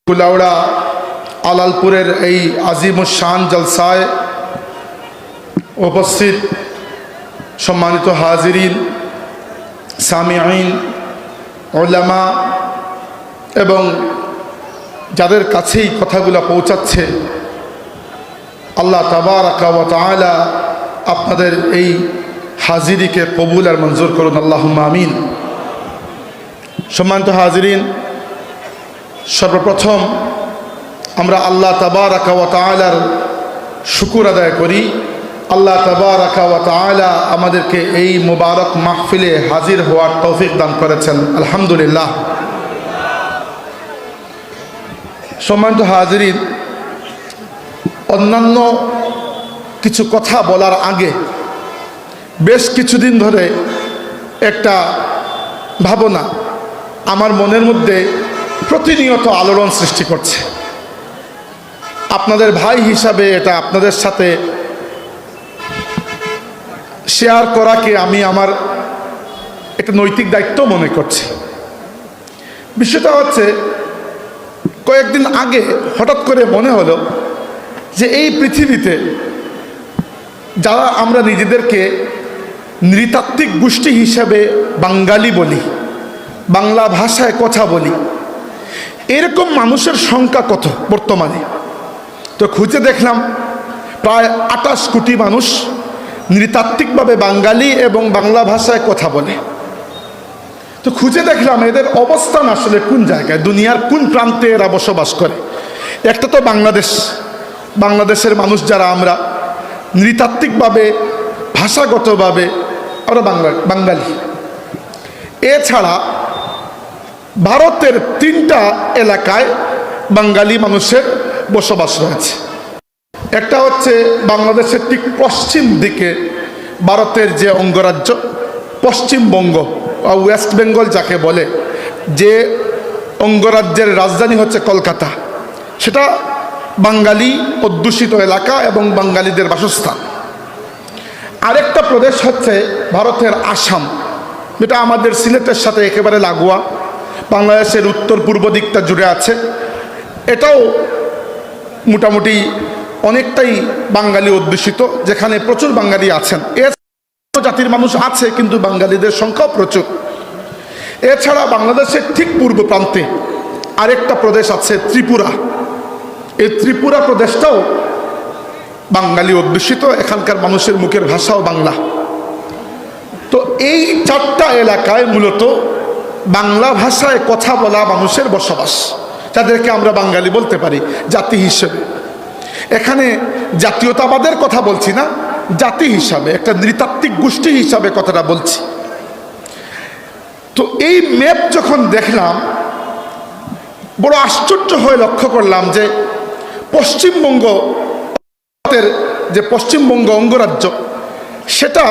কুলাউড়া আলালপুরের এই আজিমুশান জলসায় উপস্থিত সম্মানিত হাজিরিন, সামিঈন, উলামা এবং যাদের কাছেই কথাগুলো পৌঁছাচ্ছে, আল্লাহ তাবারাকা ওয়া তাআলা আপনাদের এই হাজিরিকে কবুল আর মঞ্জুর করুন, আল্লাহুম্মা আমিন। সম্মানিত হাজিরিন, সর্বপ্রথম আমরা আল্লাহ তাবারাকা ওয়া তাআলার শুকর আদায় করি। আল্লাহ তাবারাকা ওয়া তাআলা আমাদেরকে এই মুবারক মাহফিলে হাজির হওয়ার তৌফিক দান করেছেন, আলহামদুলিল্লাহ। সম্মানিত হাজিরিন, অন্যান্য কিছু কথা বলার আগে বেশ কিছুদিন ধরে একটা ভাবনা আমার মনের মধ্যে প্রতিনিয়ত আলোড়ন সৃষ্টি করছে। আপনাদের ভাই হিসাবে এটা আপনাদের সাথে শেয়ার করাকে আমি আমার একটা নৈতিক দায়িত্ব মনে করছি। বিষয়টা হচ্ছে, কয়েকদিন আগে হঠাৎ করে মনে হলো যে এই পৃথিবীতে যারা আমরা নিজেদেরকে নৃতাত্ত্বিক গোষ্ঠী হিসাবে বাঙালি বলি, বাংলা ভাষায় কথা বলি, এরকম মানুষের সংখ্যা কত বর্তমানে? তো খুঁজে দেখলাম প্রায় 28 কোটি মানুষ নৃতাত্ত্বিকভাবে বাঙালি এবং বাংলা ভাষায় কথা বলে। তো খুঁজে দেখলাম এদের অবস্থান আসলে কোন জায়গায়, দুনিয়ার কোন প্রান্তে এরা বসবাস করে। একটা তো বাংলাদেশের মানুষ যারা আমরা নৃতাত্ত্বিকভাবে ভাষাগতভাবে আমরা বাঙালি। এছাড়া ভারতের 3টা এলাকায় বাঙালি মানুষের বসবাস রয়েছে। একটা হচ্ছে বাংলাদেশের ঠিক পশ্চিম দিকে ভারতের যে অঙ্গরাজ্য পশ্চিমবঙ্গ, ওয়েস্ট বেঙ্গল যাকে বলে, যে অঙ্গরাজ্যের রাজধানী হচ্ছে কলকাতা, সেটা বাঙালি অধ্যুষিত এলাকা এবং বাঙালিদের বাসস্থান। আরেকটা প্রদেশ হচ্ছে ভারতের আসাম, যেটা আমাদের সিলেটের সাথে একেবারে লাগোয়া, বাংলাদেশের উত্তর পূর্ব দিকটা জুড়ে আছে। এটাও মোটামুটি অনেকটাই বাঙালি অধ্যুষিত, যেখানে প্রচুর বাঙালি আছেন। এছাড়া জাতির মানুষ আছে, কিন্তু বাঙালিদের সংখ্যাও প্রচুর। এছাড়া বাংলাদেশের ঠিক পূর্ব প্রান্তে আরেকটা প্রদেশ আছে ত্রিপুরা। এই ত্রিপুরা প্রদেশটাও বাঙালি অধ্যুষিত, এখানকার মানুষের মুখের ভাষাও বাংলা। তো এই 4টা এলাকায় মূলত বাংলা ভাষায় কথা বলা মানুষের বসবাস, যাদেরকে আমরা বাঙালি বলতে পারি জাতি হিসেবে। এখানে জাতীয়তাবাদের কথা বলছি না, জাতি হিসাবে, একটা নৃতাত্ত্বিক গোষ্ঠী হিসাবে কথাটা বলছি। তো এই ম্যাপ যখন দেখলাম, বড় আশ্চর্য হয়ে লক্ষ্য করলাম যে পশ্চিমবঙ্গ, যে পশ্চিমবঙ্গ অঙ্গরাজ্য, সেটা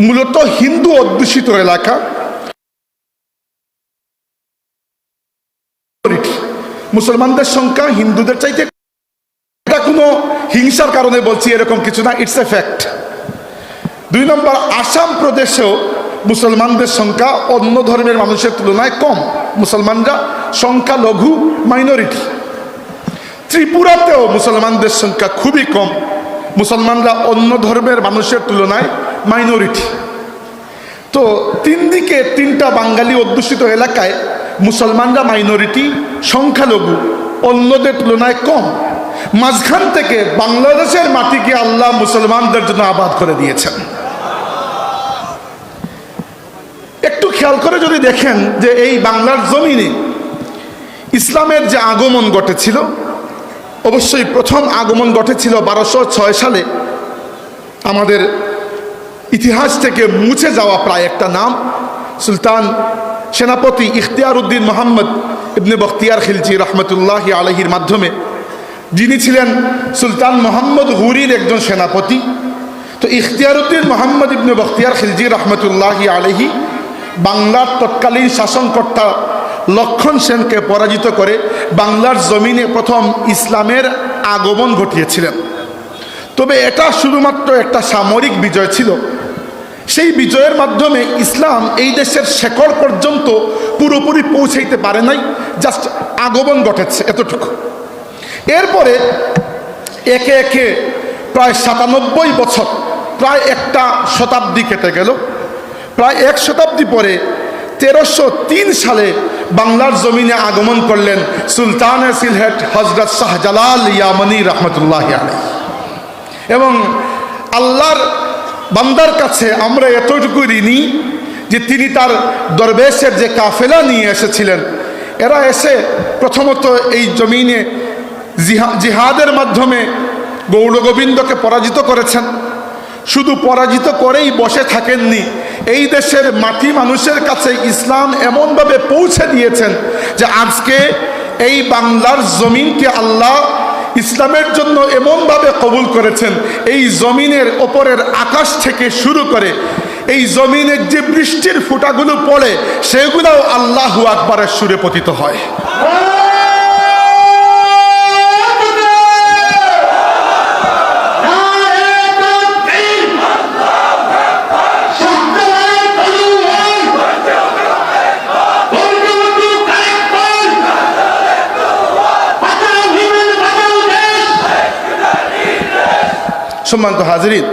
মূলত হিন্দু অধ্যুষিত এলাকা। মুসলমানদের সংখ্যা হিন্দুদের চাইতে, এটা কোনো হিংসার কারণে বলছি এরকম কিছু না, ইটস এ ফ্যাক্ট। 2 নম্বর, আসাম প্রদেশেও মুসলমানদের সংখ্যা অন্য ধর্মের মানুষের তুলনায় কম, মুসলমানরা সংখ্যালঘু মাইনরিটি। ত্রিপুরাতেও মুসলমানদের সংখ্যা খুবই কম, মুসলমানরা অন্য ধর্মের মানুষের তুলনায় মাইনরিটি। তো 3 দিকে 3টা বাঙালি অধ্যুষিত এলাকায় মুসলমানরা মাইনরিটি, সংখ্যালঘু, অন্যদের তুলনায় কম। মাঝখান থেকে বাংলাদেশের মাটিকে আল্লাহ মুসলমানদের জন্য আবাদ করে দিয়েছেন। একটু খেয়াল করে যদি দেখেন যে এই বাংলার জমিনে ইসলামের যে আগমন ঘটেছিল, অবশ্যই প্রথম আগমন ঘটেছিল 1206 সালে। আমাদের ইতিহাস থেকে মুছে যাওয়া প্রায় একটা নাম, সুলতান সেনাপতি ইখতিয়ার উদ্দিন মোহাম্মদ ইবনে বখতিয়ার খিলজি রহমতুল্লাহি আলাইহির মাধ্যমে, যিনি ছিলেন সুলতান মোহাম্মদ হুরির একজন সেনাপতি। তো ইখতিয়ার উদ্দিন মোহাম্মদ ইবনে বখতিয়ার খিলজি রহমতুল্লাহি আলাইহি বাংলার তৎকালীন শাসনকর্তা লক্ষণ সেনকে পরাজিত করে বাংলার জমিনে প্রথম ইসলামের আগমন ঘটিয়েছিলেন। তবে এটা শুধুমাত্র একটা সামরিক বিজয় ছিল। সেই বিজয়ের মাধ্যমে ইসলাম এই দেশের শেকড় পর্যন্ত পুরোপুরি পৌঁছাইতে পারে নাই, জাস্ট আগমন ঘটেছে, এতটুকু। এরপরে একে একে প্রায় 97 বছর, প্রায় একটা শতাব্দী কেটে গেল। প্রায় এক শতাব্দী পরে 1303 সালে বাংলার জমিনে আগমন করলেন সুলতানে সিলহেট হজরত শাহজালাল ইয়ামানি রহমতুল্লাহ আলাইহি। এবং আল্লাহর বান্দার কাছে আমরা এতটুকু ঋণী যে তিনি তার দরবেশের যে কাফেলা নিয়ে এসেছিলেন, এরা এসে প্রথমত এই জমিনে জিহাদের মাধ্যমে গৌরগোবিন্দকে পরাজিত করেছেন। শুধু পরাজিত করেই বসে থাকেননি, এই দেশের মাটি মানুষের কাছে ইসলাম এমনভাবে পৌঁছে দিয়েছেন যে আজকে এই বাংলার জমিনকে আল্লাহ ইসলামের জন্য এমনভাবে কবুল করেছেন, এই জমিনের ওপরের আকাশ থেকে শুরু করে এই জমিনের যে বৃষ্টির ফোঁটাগুলো পড়ে সেগুলোও আল্লাহু আকবারের সুরে পতিত হয়। সম্মানিত হাজিরিন,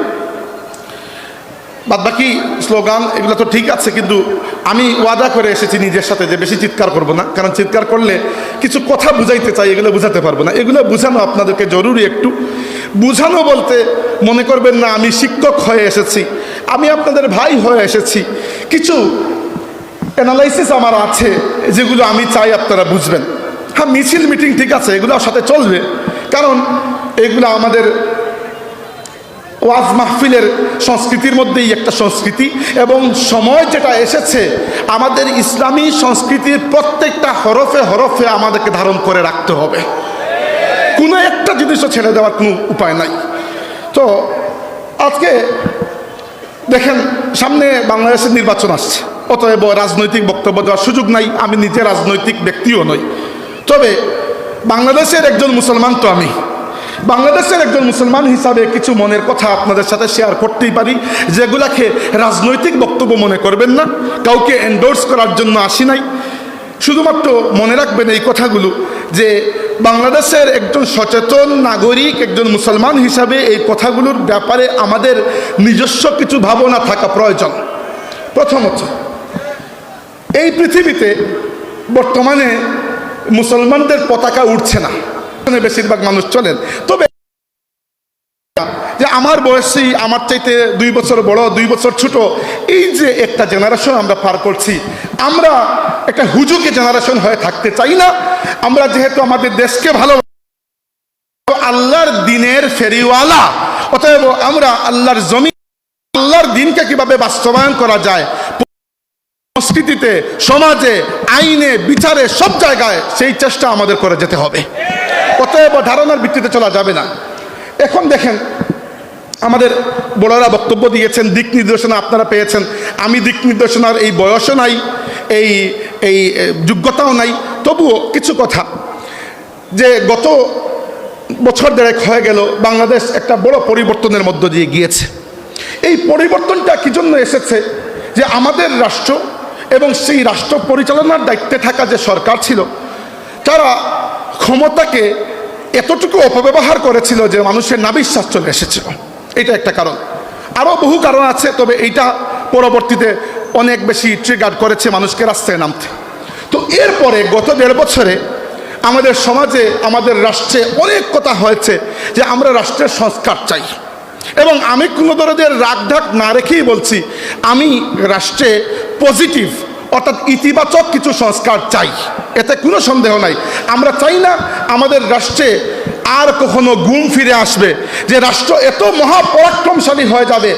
বাদ বাকি স্লোগান এগুলো তো ঠিক আছে, কিন্তু আমি ওয়াদা করে এসেছি নিজের সাথে যে বেশি চিৎকার করব না, কারণ চিৎকার করলে কিছু কথা বুঝাইতে চাই, এগুলো বুঝাতে পারবো না। এগুলো বুঝানো আপনাদেরকে জরুরি। একটু বুঝানো বলতে মনে করবেন না আমি শিক্ষক হয়ে এসেছি, আমি আপনাদের ভাই হয়ে এসেছি। কিছু অ্যানালাইসিস আমার আছে যেগুলো আমি চাই আপনারা বুঝবেন। হ্যাঁ, মিছিল মিটিং ঠিক আছে, এগুলো সাথে চলবে, কারণ এগুলো আমাদের ওয়াজ মাহফিলের সংস্কৃতির মধ্যেই একটা সংস্কৃতি। এবং সময় যেটা এসেছে আমাদের ইসলামী সংস্কৃতির প্রত্যেকটা হরফে হরফে আমাদেরকে ধারণ করে রাখতে হবে, কোনো একটা জিনিসও ছেড়ে দেওয়ার কোনো উপায় নাই। তো আজকে দেখেন সামনে বাংলাদেশের নির্বাচন আসছে, অতএব রাজনৈতিক বক্তব্য দেওয়ার সুযোগ নাই, আমি নিজে রাজনৈতিক ব্যক্তিও নই। তবে বাংলাদেশের একজন মুসলমান তো আমি, বাংলাদেশের একজন মুসলমান হিসাবে কিছু মনের কথা আপনাদের সাথে শেয়ার করতেই পারি, যেগুলাকে রাজনৈতিক বক্তব্য মনে করবেন না, কাউকে এন্ডোর্স করার জন্য আসি নাই। শুধুমাত্র মনে রাখবেন এই কথাগুলো, যে বাংলাদেশের একজন সচেতন নাগরিক, একজন মুসলমান হিসাবে এই কথাগুলোর ব্যাপারে আমাদের নিজস্ব কিছু ভাবনা থাকা প্রয়োজন। প্রথমত, এই পৃথিবীতে বর্তমানে মুসলমানদের পতাকা উঠছে না, বেশিরভাগ মানুষ চলেন। তবে যে আমার বয়সী, আমার চাইতে 2 বছর বড়, 2 বছর ছোট, এই যে একটা জেনারেশন আমরা পার করছি, আমরা একটা হুজুকে জেনারেশন হয়ে থাকতে চাই না। আমরা যেহেতু আমাদের দেশকে ভালো, আল্লাহর দিনের ফেরিওয়ালা, অতএব আমরা আল্লাহর জমি, আল্লাহর দিনকে কিভাবে বাস্তবায়ন করা যায় সংস্কৃতিতে, সমাজে, আইনে, বিচারে, সব জায়গায় সেই চেষ্টা আমাদের করে যেতে হবে। অতএব ধারণার ভিত্তিতে চলা যাবে না। এখন দেখেন আমাদের বড়রা বক্তব্য দিয়েছেন, দিক নির্দেশনা আপনারা পেয়েছেন। আমি দিক নির্দেশনার এই বয়সও নাই, এই যোগ্যতাও নাই। তবুও কিছু কথা, যে গত বছর দেড়েক হয়ে গেল বাংলাদেশ একটা বড় পরিবর্তনের মধ্য দিয়ে গিয়েছে। এই পরিবর্তনটা কি জন্য এসেছে? যে আমাদের রাষ্ট্র এবং সেই রাষ্ট্র পরিচালনার দায়িত্বে থাকা যে সরকার ছিল, তারা ক্ষমতাকে এতটুকু অপব্যবহার করেছিল যে মানুষের নাবিশ্বাস চলে এসেছিল। এটা একটা কারণ, আরও বহু কারণ আছে, তবে এইটা পরবর্তীতে অনেক বেশি ট্রিগার করেছে মানুষকে রাস্তায় নামতে। তো এরপরে গত 1.5 বছরে আমাদের সমাজে, আমাদের রাষ্ট্রে অনেক কথা হয়েছে যে আমরা রাষ্ট্রের সংস্কার চাই। এবং আমি কোনো ধরনের রাগঢাক না রেখেই বলছি, আমি রাষ্ট্রে পজিটিভ অর্থাৎ ইতিবাচক কিছু সংস্কার চাই, এতে কোনো সন্দেহ নাই। আমরা চাই না আমাদের রাষ্ট্রে আর কখনো গুম ফিরে আসবে, যে রাষ্ট্র এত মহাপরাক্রমশালী হয়ে যাবে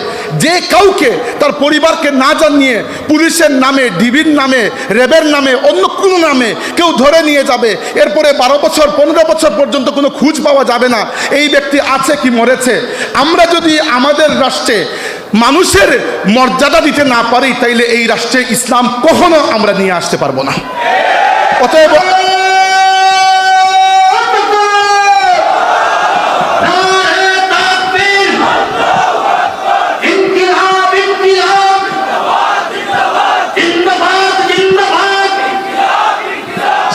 যে কাউকে তার পরিবারকে না জানিয়ে পুলিশের নামে, ডিবির নামে, র্যাবের নামে, অন্য কোনো নামে কেউ ধরে নিয়ে যাবে। এরপরে 12 বছর 15 বছর পর্যন্ত কোনো খোঁজ পাওয়া যাবে না এই ব্যক্তি আছে কি মরেছে। আমরা যদি আমাদের রাষ্ট্রে মানুষের মর্যাদা দিতে না পারি, তাইলে এই রাষ্ট্রে ইসলাম কখনো আমরা নিয়ে আসতে পারবো না। অতএব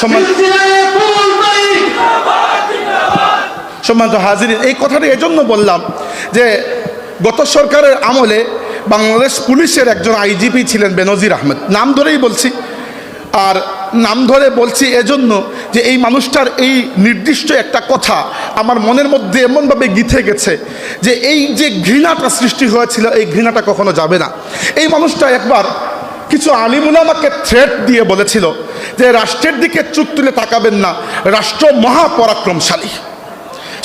সম্মান সম্মানিত হাজিরিন, এই কথাটা এজন্য বললাম যে গত সরকারের আমলে বাংলাদেশ পুলিশের একজন আইজিপি ছিলেন বেনজির আহমেদ, নাম ধরেই বলছি। আর নাম ধরে বলছি এজন্য যে এই মানুষটার এই নির্দিষ্ট একটা কথা আমার মনের মধ্যে এমনভাবে গিথে গেছে যে এই যে ঘৃণাটা সৃষ্টি হয়েছিল, এই ঘৃণাটা কখনো যাবে না। এই মানুষটা একবার কিছু আলিম উলামাকে থ্রেট দিয়ে বলেছিল যে রাষ্ট্রের দিকে চোখ তুলে তাকাবেন না, রাষ্ট্র মহাপরাক্রমশালী।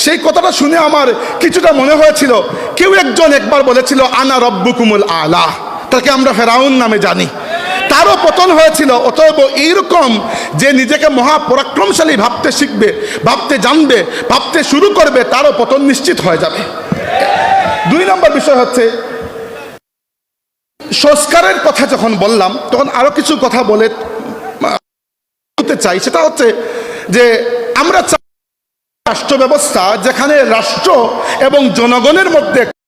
সেই কথাটা শুনে আমার কিছুটা মনে হয়েছিল কেউ একজন একবার বলেছিল আনা রব্বুকুমুল আলা, তাকে আমরা ফেরাউন নামে জানি, তারও পতন হয়েছিল। অতএব এইরকম যে নিজেকে মহাপরাক্রমশালী ভাবতে শিখবে, ভাবতে জানবে, ভাবতে শুরু করবে, তারও পতন নিশ্চিত হয়ে যাবে। 2 নম্বর বিষয় হচ্ছে সংস্কারের কথা যখন বললাম তখন আরো কিছু কথা বলতে চাই। সেটা হচ্ছে যে আমরা রাষ্ট্র ব্যবস্থা যেখানে রাষ্ট্র এবং জনগণের মধ্যে